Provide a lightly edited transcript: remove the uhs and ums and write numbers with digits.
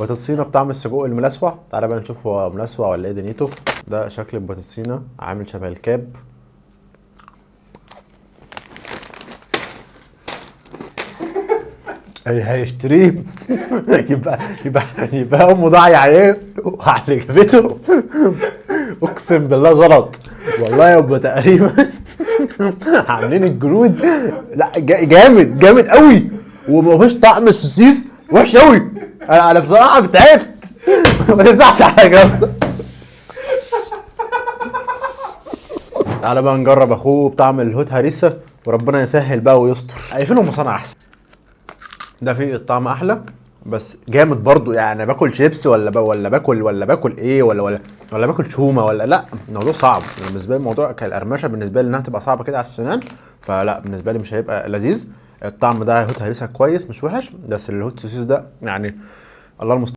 بطاطسينه بطعم السجق الملسوع. تعالى بقى نشوف هو ملسوع ولا ايه دنيته. ده شكل البطاطسينه عامل شبه الكاب. هيشتريه يبقى امه ضايع عليه وعلى جبته. اقسم بالله غلط والله يبقى تقريبا عاملين الجلود. لا جامد قوي ومفيش طعم السوسيس، وحش قوي. انا بصراحه تعبت. ما تمسحش حاجه يا اسطى. تعالى بقى نجرب اخوه بطعم الهوت هريسه وربنا يسهل بقى ويستر. هيقفلوا مصانع احسن. ده فيه الطعم احلى بس جامد برضو. يعني باكل شيبس ولا باكل ايه ولا باكل شومه ولا لا. الموضوع صعب بالنسبه لي. الموضوع كالقرمشه بالنسبه لي انها تبقى صعبه كده على السنان، فلا بالنسبه لي مش هيبقى لذيذ. الطعم ده هوت هريسه كويس مش وحش، بس الهوت سوسيس ده يعني الله المستعان.